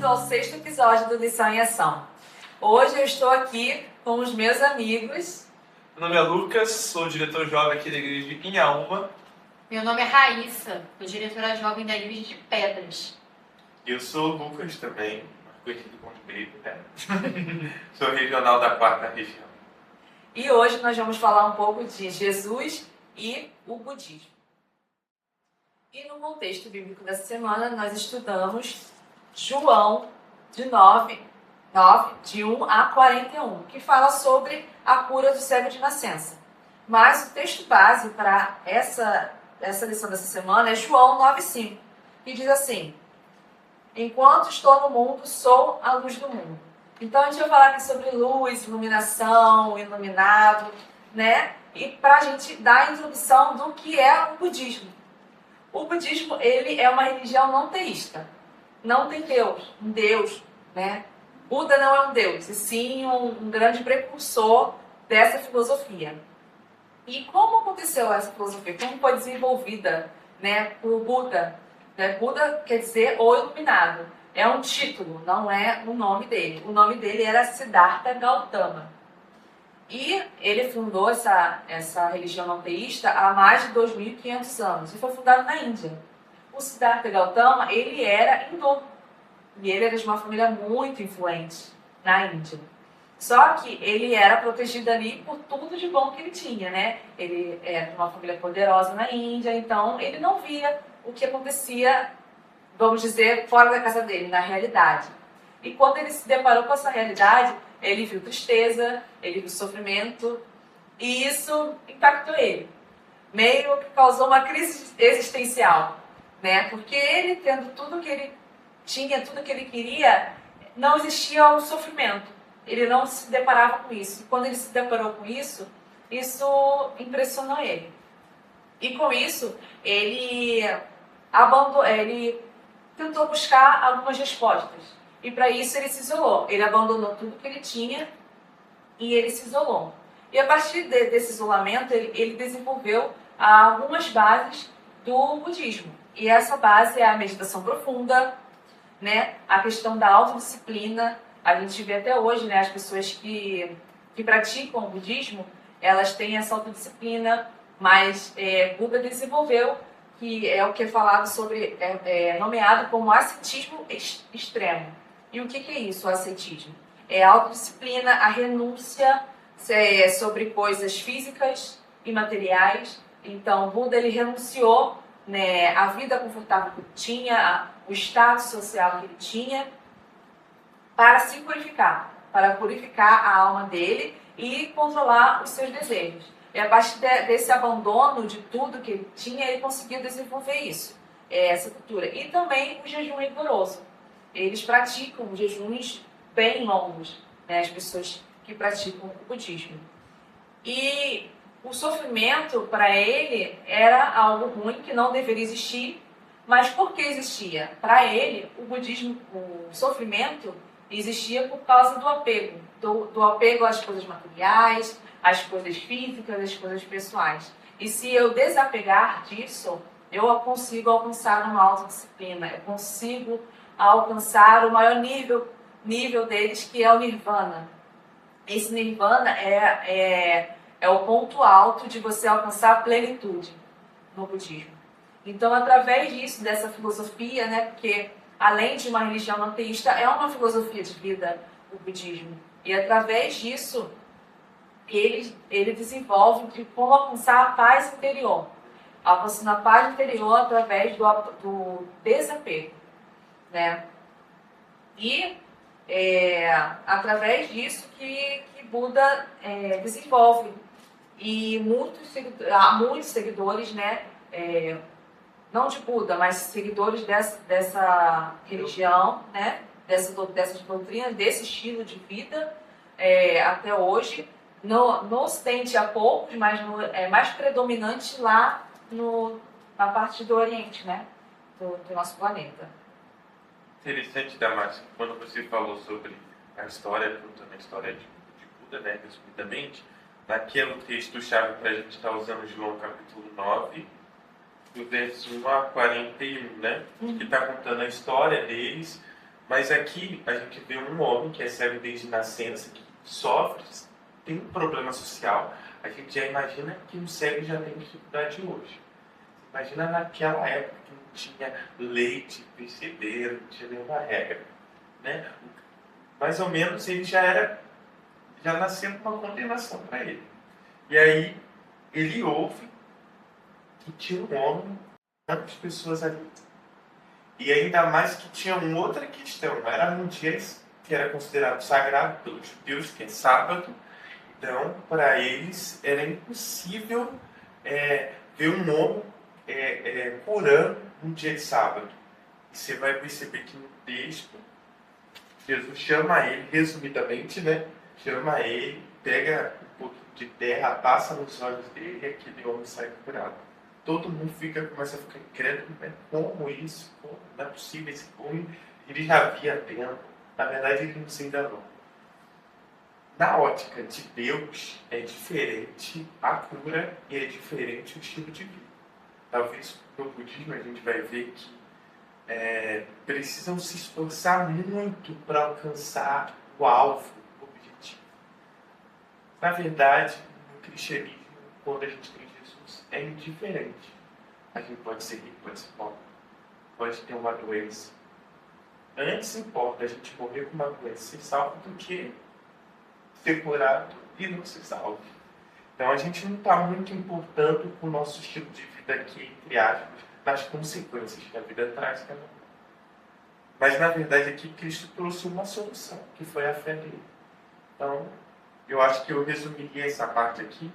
bem-vindo ao 6º episódio do Lição em Ação. Hoje eu estou aqui com os meus amigos. Meu nome é Lucas, sou diretor jovem aqui da igreja de Inhaúma. Meu nome é Raíssa, sou diretora jovem da igreja de Pedras. Eu sou o Lucas também, conhecido como Pedro, né? Sou regional da 4ª região. E hoje nós vamos falar um pouco de Jesus e o budismo. E no contexto bíblico dessa semana, nós estudamos João de 1 a 41, que fala sobre a cura do cego de nascença. Mas o texto base para essa lição dessa semana é João 9,5, que diz assim: enquanto estou no mundo, sou a luz do mundo. Então a gente vai falar aqui sobre luz, iluminação, iluminado, né? E para a gente dar a introdução do que é o budismo. O budismo, ele é uma religião não teísta. Não tem Deus, um Deus, né? Buda não é um Deus, e sim um grande precursor dessa filosofia. E como aconteceu essa filosofia? Como foi desenvolvida, né, por Buda? Né? Buda quer dizer o iluminado. É um título, não é o nome dele. O nome dele era Siddhartha Gautama. E ele fundou essa religião não teísta há mais de 2.500 anos. E foi fundado na Índia. O Siddhartha Gautama, ele era hindu. E ele era de uma família muito influente na Índia. Só que ele era protegido ali por tudo de bom que ele tinha, né? Ele era de uma família poderosa na Índia, então ele não via o que acontecia, vamos dizer, fora da casa dele, na realidade. E quando ele se deparou com essa realidade, ele viu tristeza, ele viu sofrimento, e isso impactou ele. Meio que causou uma crise existencial, né? Porque ele, tendo tudo que ele tinha, tudo que ele queria, não existia o sofrimento. Ele não se deparava com isso. E quando ele se deparou com isso, isso impressionou ele. E com isso, ele tentou buscar algumas respostas. E para isso ele se isolou. Ele abandonou tudo que ele tinha e ele se isolou. E a partir desse isolamento, ele desenvolveu algumas bases do budismo. E essa base é a meditação profunda, né? A questão da autodisciplina. A gente vê até hoje, né, as pessoas que praticam o budismo, elas têm essa autodisciplina, mas Buda desenvolveu, que é o que é falado sobre, nomeado como ascetismo extremo. E o que é isso, o ascetismo? É a autodisciplina, a renúncia sobre coisas físicas e materiais. Então, Buda, ele renunciou, né, à vida confortável que ele tinha, o status social que ele tinha, para se purificar, para purificar a alma dele e controlar os seus desejos. E a partir desse abandono de tudo que ele tinha, ele conseguiu desenvolver isso, essa cultura. E também o jejum rigoroso. Eles praticam jejuns bem longos, né, as pessoas que praticam o budismo. E o sofrimento, para ele, era algo ruim, que não deveria existir. Mas por que existia? Para ele, o budismo, o sofrimento, existia por causa do apego. Do apego às coisas materiais, às coisas físicas, às coisas pessoais. E se eu desapegar disso, eu consigo alcançar uma autodisciplina. Eu consigo alcançar o maior nível deles, que é o Nirvana. Esse Nirvana é o ponto alto de você alcançar a plenitude no budismo. Então, através disso, dessa filosofia, né, porque além de uma religião não teísta, é uma filosofia de vida o budismo. E através disso, ele desenvolve de como alcançar a paz interior. Alcançando a paz interior através do desapego, né? E através disso que Buda desenvolve. E há muitos seguidores, né? Não de Buda, mas seguidores dessa religião, né? Dessas doutrinas, desse estilo de vida, até hoje. No Ocidente há poucos, mas é mais predominante lá na parte do Oriente, né? Do nosso planeta. Interessante, Damasco, quando você falou sobre a história, a história de Buda, né, resumidamente, naquele texto-chave para a gente estar usando João capítulo 9, do verso 1 a 41, né? Que está contando a história deles, Mas aqui a gente vê um homem que é cego desde nascença, que sofre, tem um problema social. A gente já imagina que um cego já tem dificuldade hoje. Imagina naquela época que não tinha leite, perceber, não tinha nenhuma regra, né? Mais ou menos ele já nasceu com uma condenação para ele. E aí ele ouve que tinha um homem, tantas pessoas ali. E ainda mais que tinha uma outra questão. Era um dia que era considerado sagrado pelos judeus, que é sábado. Então, para eles, era impossível ver um homem curando um dia de sábado. E você vai perceber que no texto, Jesus chama ele, resumidamente, né? Chama ele, pega um pouquinho de terra, passa nos olhos dele e aquele homem sai curado. Todo mundo começa a ficar incrédulo, né? Como isso? Como? Não é possível esse homem. Ele já havia tempo. Na verdade, ele não se enganou. Na ótica de Deus, é diferente a cura e é diferente o estilo de vida. Talvez no budismo a gente vai ver que precisam se esforçar muito para alcançar o alvo, o objetivo. Na verdade, no cristianismo, quando a gente tem Jesus, é indiferente. A gente pode ser rico, pode ser pobre, pode ter uma doença. Antes importa a gente morrer com uma doença e ser salvo do que ser curado e não ser salvo. Então a gente não está muito importando com o nosso estilo de vida aqui, entre aspas, nas consequências que a vida traz. Mas na verdade aqui Cristo trouxe uma solução, que foi a fé dele. Então, eu acho que eu resumiria essa parte aqui.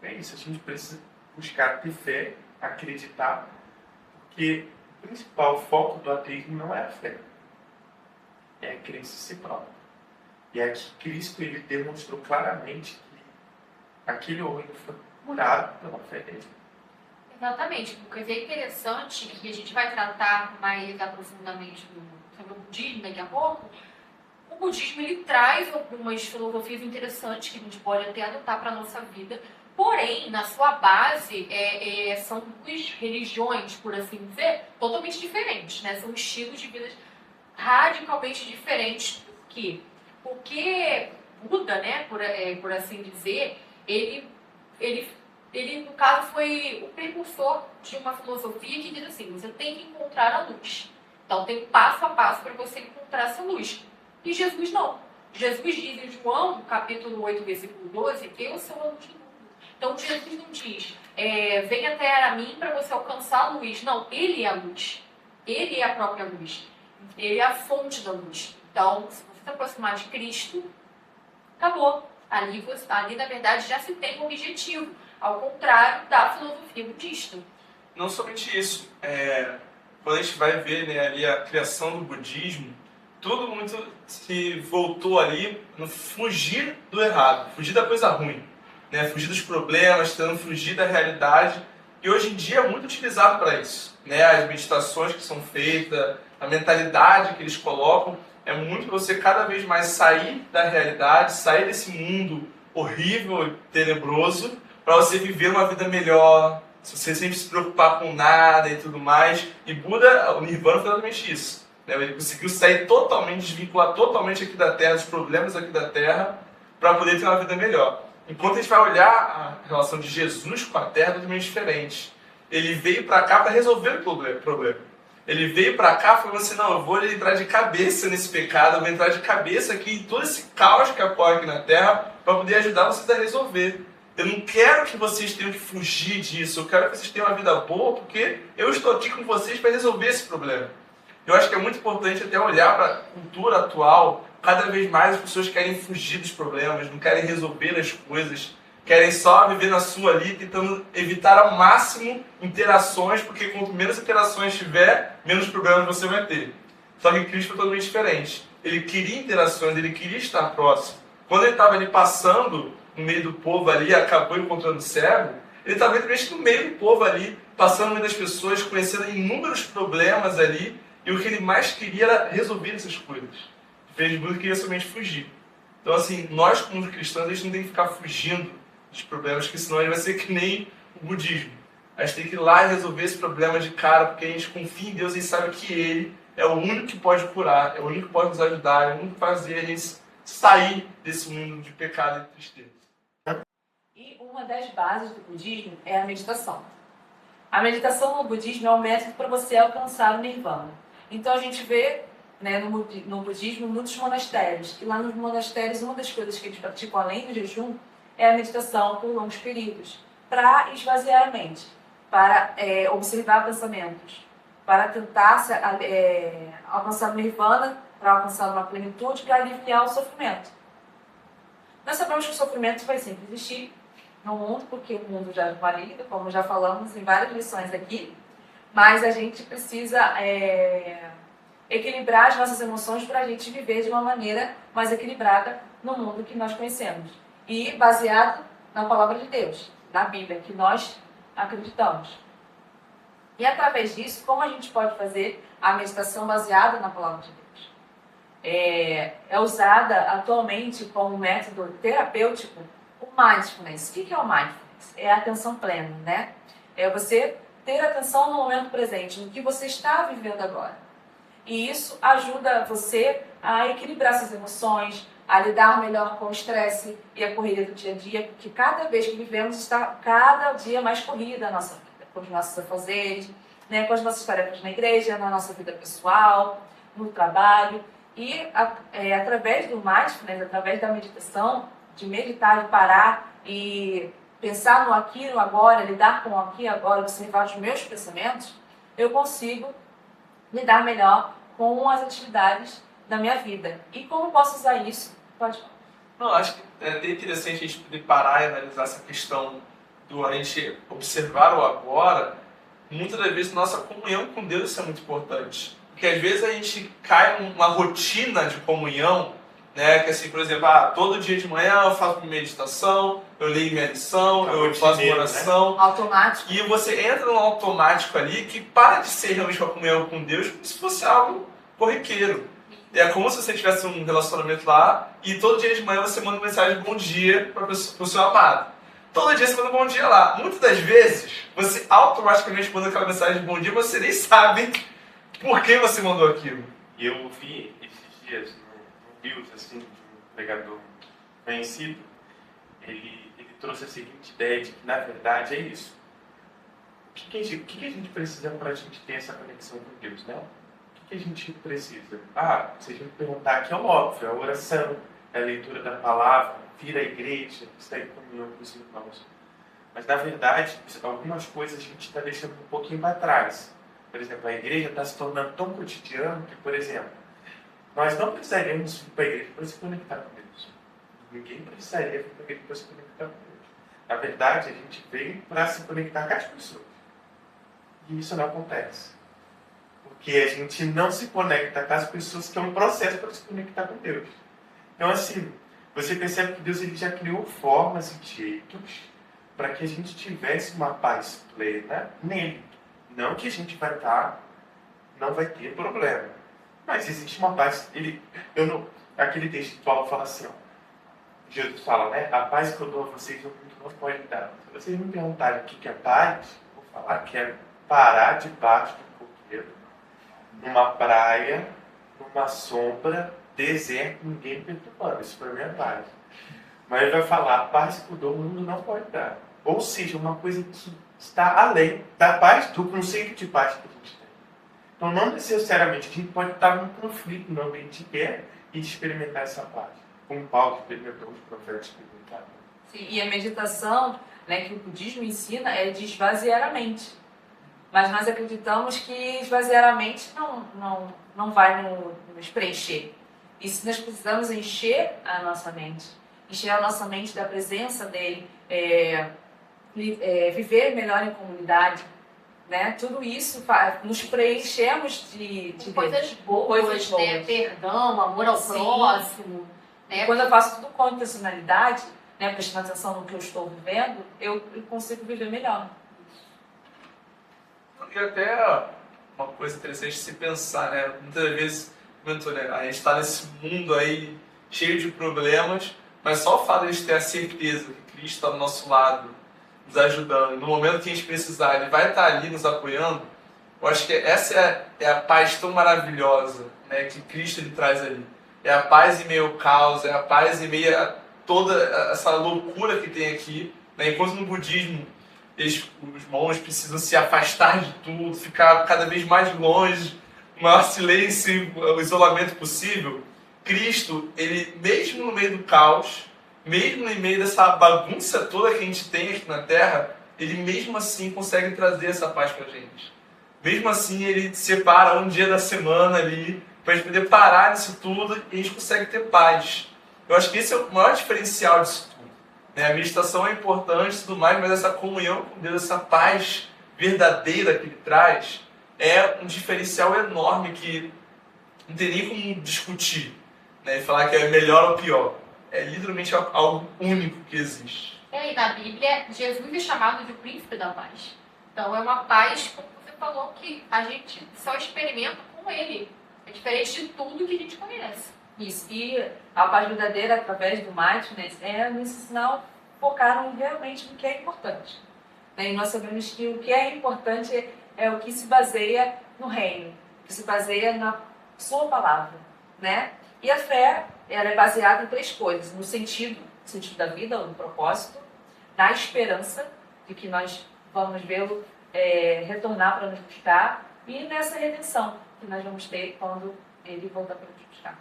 É isso, a gente precisa buscar ter fé, acreditar, porque o principal foco do ateísmo não é a fé, é a crença em si próprio. E aqui Cristo ele demonstrou claramente que aquele homem foi curado pela fé dele. Exatamente, porque é interessante que a gente vai tratar mais aprofundadamente sobre o budismo daqui a pouco. O budismo ele traz algumas filosofias interessantes que a gente pode até adotar para a nossa vida, porém, na sua base, são duas religiões, por assim dizer, totalmente diferentes, né? São estilos de vida radicalmente diferentes. Por quê? Porque Buda, né, por assim dizer, ele, no caso, foi o precursor de uma filosofia que diz assim, você tem que encontrar a luz. Então, tem um passo a passo para você encontrar essa luz. E Jesus não. Jesus diz em João, capítulo 8, versículo 12, que eu sou a luz do mundo. Então, Jesus não diz, venha até a mim para você alcançar a luz. Não, ele é a luz. Ele é a própria luz. Ele é a fonte da luz. Então, se você se aproximar de Cristo, acabou. Ali, na verdade, já se tem um objetivo. Ao contrário da filosofia budista. Não somente isso. Quando a gente vai ver, né, ali a criação do budismo, tudo muito se voltou ali no fugir do errado, fugir da coisa ruim, né, fugir dos problemas, tentando fugir da realidade. E hoje em dia é muito utilizado para isso. Né, as meditações que são feitas, a mentalidade que eles colocam, é muito para você cada vez mais sair da realidade, sair desse mundo horrível e tenebroso, para você viver uma vida melhor, se você sempre se preocupar com nada e tudo mais. E Buda, o Nirvana, foi exatamente isso. Né? Ele conseguiu sair totalmente, desvincular totalmente aqui da Terra, dos problemas aqui da Terra, para poder ter uma vida melhor. Enquanto a gente vai olhar a relação de Jesus com a Terra, é totalmente diferente. Ele veio para cá para resolver o problema. Ele veio para cá falando assim, não, eu vou entrar de cabeça nesse pecado, eu vou entrar de cabeça aqui em todo esse caos que ocorre aqui na Terra, para poder ajudar vocês a resolver. Eu não quero que vocês tenham que fugir disso, eu quero que vocês tenham uma vida boa, porque eu estou aqui com vocês para resolver esse problema. Eu acho que é muito importante até olhar para a cultura atual. Cada vez mais as pessoas querem fugir dos problemas, não querem resolver as coisas, querem só viver na sua ali, tentando evitar ao máximo interações, porque quanto menos interações tiver, menos problemas você vai ter. Só que Cristo foi totalmente diferente. Ele queria interações, ele queria estar próximo. Quando ele estava ali passando no meio do povo ali, acabou encontrando o cego, ele estava realmente no meio do povo ali, passando no meio das pessoas, conhecendo inúmeros problemas ali, e o que ele mais queria era resolver essas coisas. Diferente de Buda, queria somente fugir. Então, assim, nós como cristãos, a gente não tem que ficar fugindo dos problemas, porque senão ele vai ser que nem o budismo. A gente tem que ir lá e resolver esse problema de cara, porque a gente confia em Deus e sabe que Ele é o único que pode curar, é o único que pode nos ajudar, é o único que vai fazer a gente sair desse mundo de pecado e tristeza. E uma das bases do budismo é a meditação. A meditação no budismo é um método para você alcançar o nirvana. Então a gente vê, né, no budismo muitos monastérios. E lá nos monastérios, uma das coisas que eles praticam além do jejum é a meditação por longos períodos, para esvaziar a mente, para observar pensamentos, para tentar alcançar o nirvana, para alcançar uma plenitude, para aliviar o sofrimento. Nós sabemos que o sofrimento vai sempre existir no mundo, porque o mundo já é válido, como já falamos em várias lições aqui, mas a gente precisa equilibrar as nossas emoções para a gente viver de uma maneira mais equilibrada no mundo que nós conhecemos. E baseado na palavra de Deus, na Bíblia, que nós acreditamos. E através disso, como a gente pode fazer a meditação baseada na palavra de Deus? É usada atualmente como método terapêutico o mindfulness. O que é o mindfulness? É a atenção plena, né? É você ter atenção no momento presente, no que você está vivendo agora. E isso ajuda você a equilibrar suas emoções, a lidar melhor com o estresse e a corrida do dia a dia, porque cada vez que vivemos está cada dia mais corrida a nossa vida, com os nossos afazeres, né, com as nossas tarefas na igreja, na nossa vida pessoal, no trabalho. E através do mindfulness, através da meditação, de meditar, de parar e pensar no aqui e no agora, lidar com o aqui e agora, observar os meus pensamentos, eu consigo lidar melhor com as atividades da minha vida. E como posso usar isso? Pode falar. Não, acho que é até interessante a gente poder parar e analisar essa questão do a gente observar o agora. Muitas das vezes nossa comunhão com Deus isso é muito importante. Porque às vezes a gente cai numa rotina de comunhão, né? Que assim, por exemplo, todo dia de manhã eu faço minha meditação, eu leio minha lição, eu faço uma oração. Né? Automático. E você entra no automático ali que para de ser realmente uma comunhão com Deus como se fosse algo corriqueiro. É como se você tivesse um relacionamento lá e todo dia de manhã você manda mensagem de bom dia para o seu amado. Todo dia você manda um bom dia lá. Muitas das vezes você automaticamente manda aquela mensagem de bom dia e você nem sabe por que você mandou aquilo. E eu vi esses dias no Reels, assim, de um pregador conhecido, ele trouxe a seguinte ideia de que, na verdade, é isso. O que a gente precisa para a gente ter essa conexão com Deus, né? O que a gente precisa? Se a gente perguntar aqui é o óbvio, é a oração, é a leitura da palavra, vir à igreja, estar em comunhão com os irmãos. Mas, na verdade, algumas coisas a gente está deixando um pouquinho para trás. Por exemplo, a igreja está se tornando tão cotidiano que, por exemplo, nós não precisaríamos ir para a igreja para se conectar com Deus. Ninguém precisaria ir para a igreja para se conectar com Deus. Na verdade, a gente veio para se conectar com as pessoas. E isso não acontece. Porque a gente não se conecta com as pessoas, que é um processo para se conectar com Deus. Então, assim, você percebe que Deus ele já criou formas e jeitos para que a gente tivesse uma paz plena nele. Não que a gente não vai ter problema. Mas existe uma paz. Aquele texto que Paulo fala assim, Jesus fala, né? A paz que eu dou a vocês, o mundo não pode dar. Se vocês me perguntarem o que é paz, eu vou falar que é parar debaixo do coqueiro, numa praia, numa sombra, deserto, ninguém perturbando. Isso para mim é paz. Mas ele vai falar, a paz que eu dou, o mundo não pode dar. Ou seja, uma coisa que está além da paz, do conceito de paz que a gente tem. Então, não necessariamente a gente pode estar num conflito no ambiente de guerra e experimentar essa paz. Como Paulo experimentou, os profetas experimentaram. Sim, e a meditação, né, que o budismo ensina é de esvaziar a mente. Mas nós acreditamos que esvaziar a mente não vai nos preencher. E se nós precisamos encher a nossa mente da presença dele, viver melhor em comunidade, né? Tudo isso nos preenchemos de coisas boas, né? Perdão, amor ao próximo. Né? Quando eu faço tudo com intencionalidade, né, prestando atenção no que eu estou vivendo, eu consigo viver melhor. E até uma coisa interessante de se pensar, né? Muitas vezes, a gente está nesse mundo aí cheio de problemas, mas só o fato de a gente ter a certeza que Cristo está do nosso lado, nos ajudando, no momento que a gente precisar, Ele vai estar ali nos apoiando, Eu acho que essa é a paz tão maravilhosa, né, que Cristo ele traz ali. É a paz em meio ao caos, é a paz em meio a toda essa loucura que tem aqui. Né? Enquanto no budismo os monges precisam se afastar de tudo, ficar cada vez mais longe, o maior silêncio, o isolamento possível, Cristo, ele mesmo no meio do caos, mesmo no meio dessa bagunça toda que a gente tem aqui na Terra, ele mesmo assim consegue trazer essa paz pra gente. Mesmo assim, ele separa um dia da semana ali, para a gente poder parar nisso tudo e a gente consegue ter paz. Eu acho que esse é o maior diferencial disso tudo. Né? A meditação é importante e tudo mais, mas essa comunhão com Deus, essa paz verdadeira que ele traz, é um diferencial enorme que não tem nem como discutir, né? E falar que é melhor ou pior. É literalmente algo único que existe. E na Bíblia, Jesus é chamado de príncipe da paz. Então é uma paz, como você falou, que a gente só experimenta com ele. É diferente de tudo que a gente conhece. Isso. E a paz verdadeira, através do mindfulness, é nos ensinar a focar realmente no que é importante. E nós sabemos que o que é importante é o que se baseia no reino, que se baseia na sua palavra, né? E a fé, ela é baseada em 3 coisas: no sentido da vida, no propósito, na esperança de que nós vamos vê-lo retornar para nos buscar, e nessa redenção que nós vamos ter quando ele voltar para nos buscar.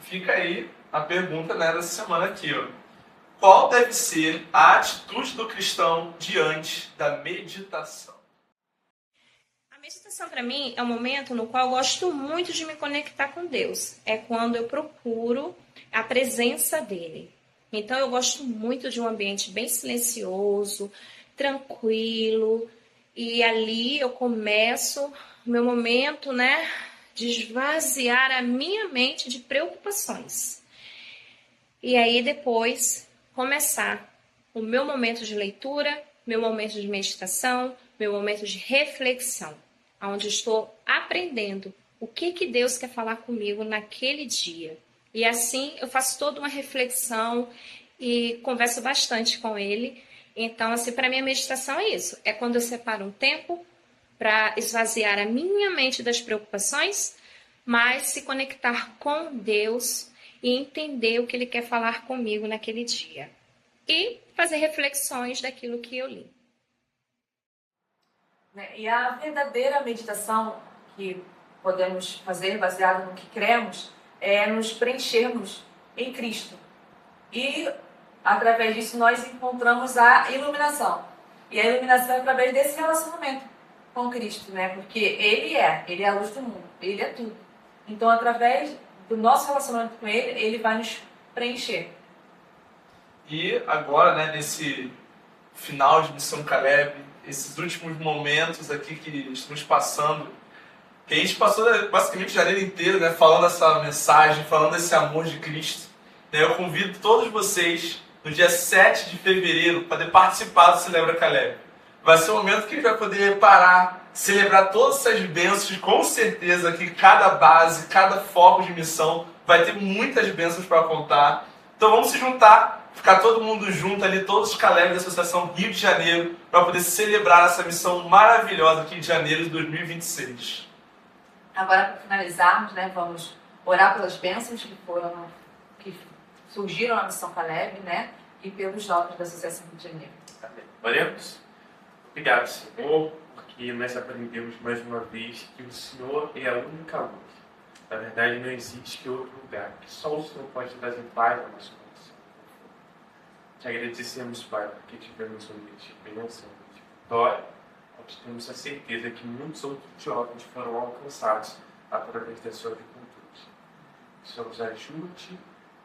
Fica aí a pergunta, né, dessa semana aqui, ó. Qual deve ser a atitude do cristão diante da meditação? A meditação, para mim, é um momento no qual eu gosto muito de me conectar com Deus. É quando eu procuro a presença dele. Então, eu gosto muito de um ambiente bem silencioso, tranquilo. E ali eu começo o meu momento, né, de esvaziar a minha mente de preocupações. E aí, depois, começar o meu momento de leitura, meu momento de meditação, meu momento de reflexão, onde estou aprendendo o que Deus quer falar comigo naquele dia. E assim eu faço toda uma reflexão e converso bastante com ele. Então, assim, para mim a meditação é isso. É quando eu separo um tempo para esvaziar a minha mente das preocupações, mas se conectar com Deus e entender o que Ele quer falar comigo naquele dia. E fazer reflexões daquilo que eu li. E a verdadeira meditação que podemos fazer, baseada no que cremos, é nos preenchermos em Cristo. E, através disso, nós encontramos a iluminação. E a iluminação é através desse relacionamento com Cristo, né? Porque Ele é a luz do mundo, Ele é tudo. Então, através do nosso relacionamento com Ele, Ele vai nos preencher. E agora, né, nesse final de Missão Caleb, esses últimos momentos aqui que estamos passando, que a gente passou basicamente janeiro inteiro, né, falando essa mensagem, falando esse amor de Cristo. Né, eu convido todos vocês no dia 7 de fevereiro para poder participar do Celebra Caleb. Vai ser um momento que a gente vai poder parar, celebrar todas essas bênçãos, com certeza que cada base, cada foco de missão vai ter muitas bênçãos para contar. Então vamos se juntar, ficar todo mundo junto ali, todos os Caleb da Associação Rio de Janeiro, para poder celebrar essa missão maravilhosa aqui de janeiro de 2026. Agora, para finalizarmos, né, vamos orar pelas bênçãos que surgiram na Missão Caleb, né, e pelos jovens da Associação Rio de Janeiro. Amém. Oremos. Obrigado, Senhor, porque nós aprendemos mais uma vez que o Senhor é a única luz. Na verdade, não existe outro lugar, que só o Senhor pode trazer paz na nossa condição. Te agradecemos, Pai, porque tivemos um dia de bênção, de vitória, onde temos a certeza que muitos outros jovens foram alcançados através da sua juventude. Que o Senhor nos ajude,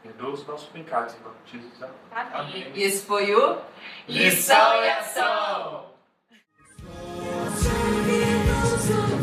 perdoa os nossos pecados em nome de Jesus. Amém. E esse foi o Lição e Ação! Servimos